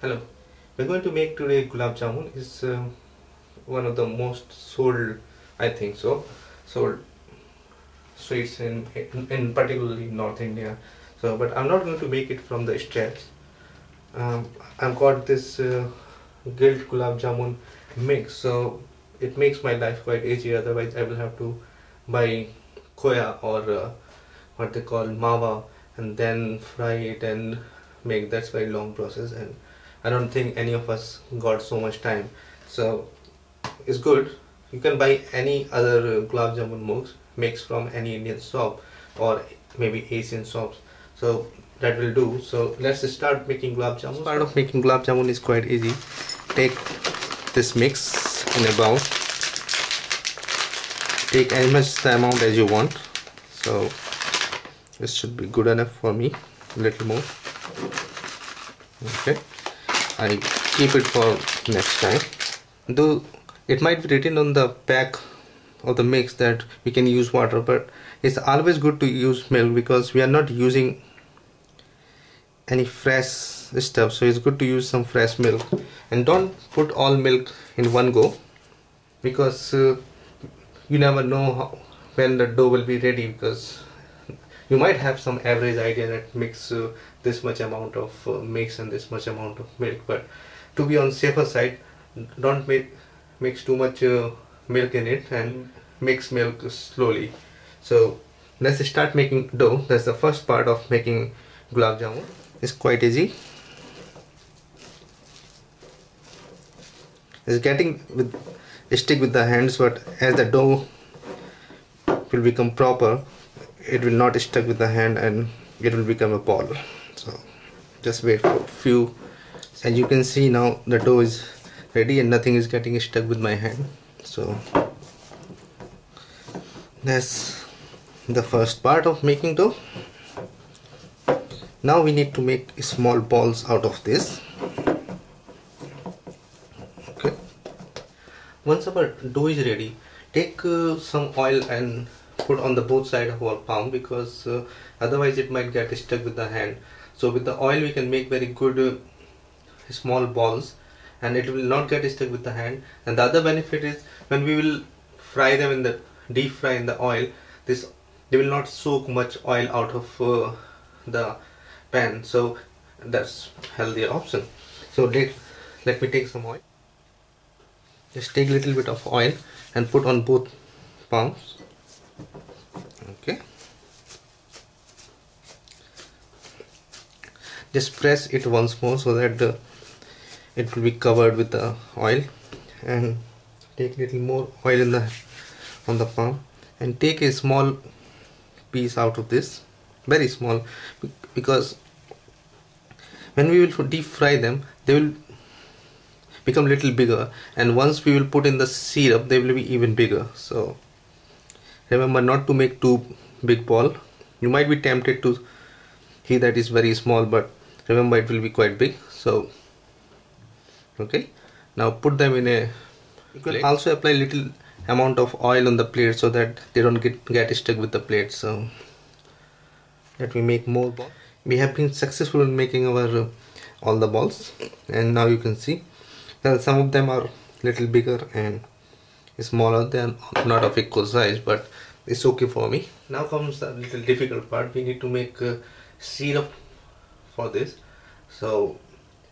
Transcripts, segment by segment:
Hello, we're going to make today Gulab Jamun. Is one of the most sold, I think so, sold sweets in particularly North India. So, but I'm not going to make it from the streets. I've got this guilt Gulab Jamun mix, so it makes my life quite easy. Otherwise, I will have to buy koya or what they call mawa and then fry it and make. That's very long process, and I don't think any of us got so much time. So it's good. You can buy any other Gulab Jamun mix from any Indian shop or maybe Asian shops. So that will do. So let's start making Gulab Jamun. Part of making Gulab Jamun is quite easy. Take this mix in a bowl. Take as much the amount as you want. So this should be good enough for me. A little more. Okay. I keep it for next time. Though it might be written on the back of the mix that we can use water, but it's always good to use milk because we are not using any fresh stuff, so it's good to use some fresh milk. And don't put all milk in one go because you never know when the dough will be ready, because you might have some average idea that mix this much amount of mix and this much amount of milk, but to be on safer side, don't mix too much milk in it and mix milk slowly. So let's start making dough. That's the first part of making Gulab Jamun. It's quite easy. It's getting stick with the hands, but as the dough will become proper, it will not stick with the hand and it will become a ball. So just wait for a few. As you can see now, the dough is ready and nothing is getting stuck with my hand. So that's the first part of making dough. Now we need to make small balls out of this. Okay. Once our dough is ready, take some oil and put on the both side of our palm, because otherwise it might get stuck with the hand. So with the oil we can make very good small balls and it will not get stuck with the hand. And the other benefit is when we will fry them in the deep fry in the oil, they will not soak much oil out of the pan, so that's healthier option. So let me take some oil. Just take a little bit of oil and put on both palms. Okay. Just press it once more so that it will be covered with the oil, and take a little more oil on the palm and take a small piece out of this, very small, because when we will deep fry them they will become a little bigger, and once we will put in the syrup they will be even bigger. So remember not to make too big ball. You might be tempted to see that is very small, but remember it will be quite big. So okay, now put them in a plate. You can also apply little amount of oil on the plate so that they don't get stuck with the plate. So let me make more balls. We have been successful in making our all the balls, and now you can see that some of them are little bigger and smaller. They are not of equal size, but it's okay for me. Now comes the little difficult part. We need to make syrup for this. So,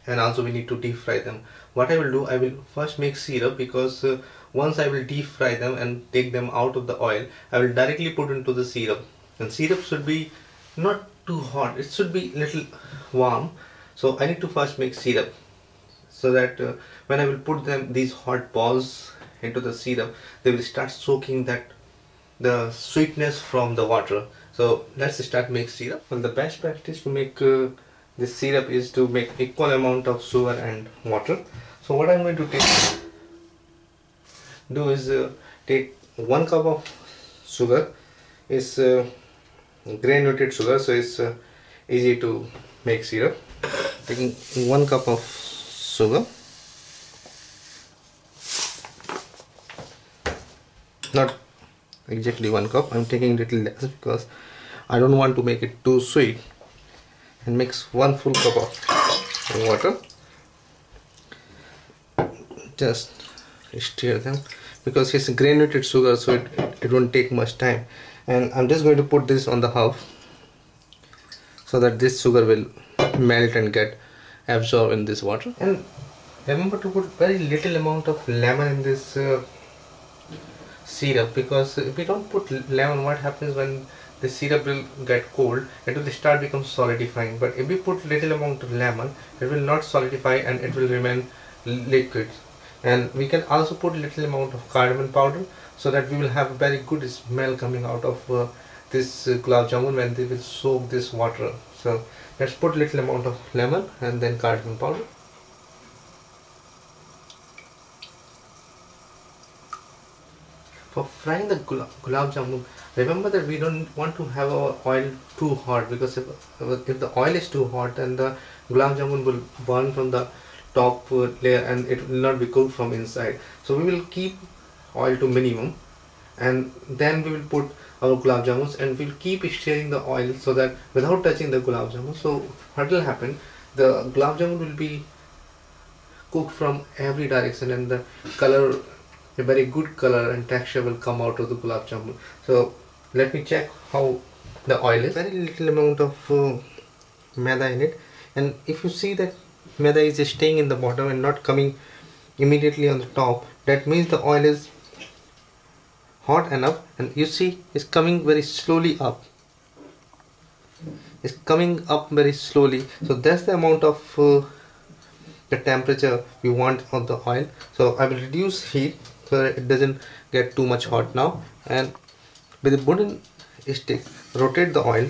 and also we need to deep fry them. What I will do, I will first make syrup, because once I will deep fry them and take them out of the oil, I will directly put into the syrup. And syrup should be not too hot, it should be little warm. So I need to first make syrup so that when I will put these hot balls into the syrup, they will start soaking the sweetness from the water. So let's start make syrup. Well, the best practice to make this syrup is to make equal amount of sugar and water. So what I'm going to do is take 1 cup of sugar. It's granulated sugar, so it's easy to make syrup. Taking 1 cup of sugar, not exactly 1 cup, I'm taking little less because I don't want to make it too sweet. And mix 1 full cup of water. just stir them because it's granulated sugar, so it won't take much time. And I'm just going to put this on the half so that this sugar will melt and get absorbed in this water. And remember to put very little amount of lemon in this syrup, because if we don't put lemon, what happens when the syrup will get cold, it will start become solidifying. But if we put little amount of lemon, it will not solidify and it will remain liquid. And we can also put little amount of cardamom powder so that we will have a very good smell coming out of this gulab jamun when they will soak this water. So let's put little amount of lemon and then cardamom powder. For frying the gulab jamun, remember that we don't want to have our oil too hot, because if the oil is too hot, then the gulab jamun will burn from the top layer and it will not be cooked from inside. So we will keep oil to minimum, and then we will put our gulab jamuns and we'll keep stirring the oil so that without touching the gulab jamun. So what will happen, the gulab jamun will be cooked from every direction and the color, a very good color and texture will come out of the gulab jamun. So let me check how the oil is. Very little amount of maida in it, and if you see that maida is staying in the bottom and not coming immediately on the top, that means the oil is hot enough, and you see it's coming very slowly up. It's coming up very slowly. So that's the amount of the temperature we want on the oil. So I will reduce heat so that it doesn't get too much hot now, and with a wooden stick rotate the oil.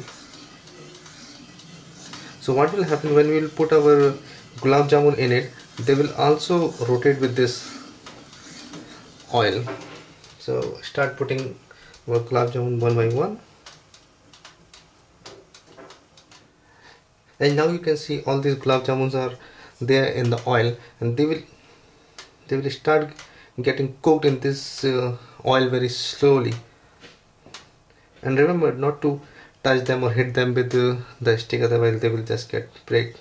So what will happen when we will put our gulab jamun in it, they will also rotate with this oil. So start putting our gulab jamun one by one, and now you can see all these gulab jamuns are there in the oil, and they will start getting cooked in this oil very slowly. And remember not to touch them or hit them with the stick, otherwise they will just get break.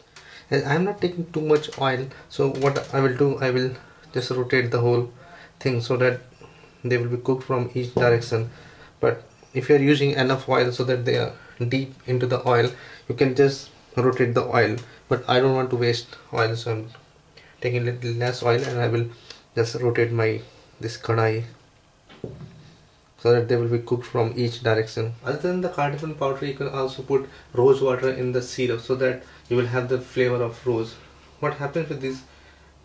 And I am not taking too much oil, so what I will do, I will just rotate the whole thing so that they will be cooked from each direction. But if you are using enough oil so that they are deep into the oil, you can just rotate the oil. But I don't want to waste oil, so I'm taking a little less oil and I will just rotate this kadai so that they will be cooked from each direction. Other than the cardamom powder, you can also put rose water in the syrup so that you will have the flavor of rose. What happens with these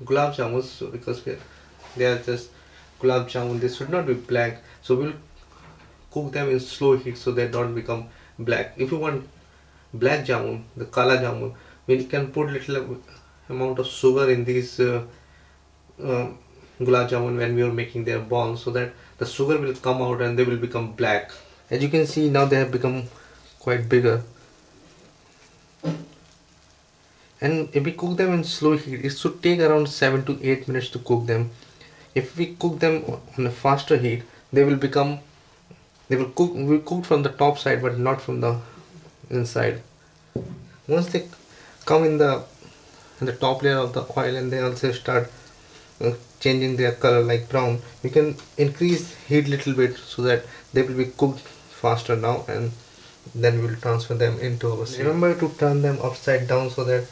gulab jamuns, so because they are just gulab jamun, they should not be black, so we'll cook them in slow heat so they don't become black. If you want black jamun, the kala jamun, we can put little amount of sugar in these gulab jamun when we are making their balls, so that the sugar will come out and they will become black. As you can see, now they have become quite bigger. And if we cook them in slow heat, it should take around 7 to 8 minutes to cook them. If we cook them on a faster heat, they will cook from the top side but not from the inside. Once they come in the top layer of the oil and they also start changing their color like brown, we can increase heat little bit so that they will be cooked faster now, and then we will transfer them into our syrup. Remember to turn them upside down so that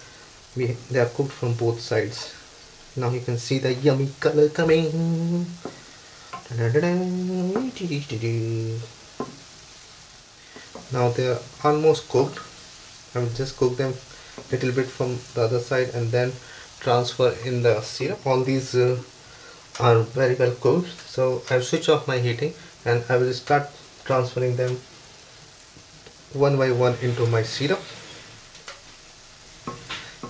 they are cooked from both sides. Now you can see the yummy color coming. Now they are almost cooked. I will just cook them a little bit from the other side and then transfer in the syrup. All these are very well cooked, so I will switch off my heating and I will start transferring them one by one into my syrup.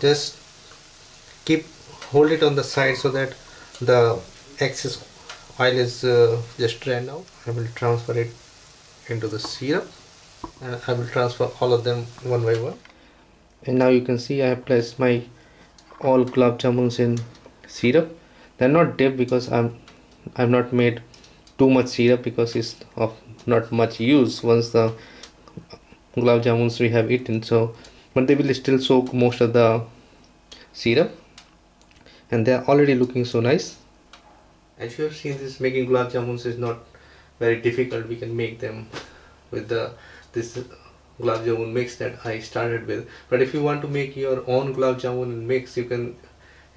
Just hold it on the side so that the excess oil is just drained out. I will transfer it into the syrup and I will transfer all of them one by one. And now you can see I have placed my all gulab jamuns in syrup. They are not dipped because I've not made too much syrup, because it's of not much use once the gulab jamuns we have eaten. So, but they will still soak most of the syrup, and they are already looking so nice. As you have seen, this making gulab jamuns is not very difficult. We can make them with this gulab jamun mix that I started with. But if you want to make your own gulab jamun mix, you can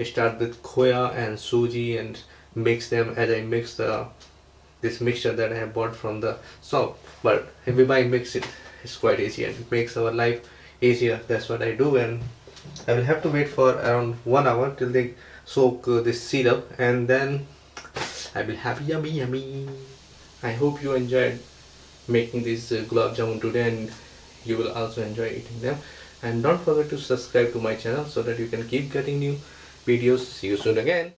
start with khoya and suji and mix them as I mix this mixture that I have bought from the shop. But if we buy mix, it's quite easy and it makes our life easier. That's what I do, and I will have to wait for around 1 hour till they soak this syrup, and then I will have yummy. I hope you enjoyed making these gulab jamun today, and you will also enjoy eating them. And don't forget to subscribe to my channel so that you can keep getting new videos. See you soon again.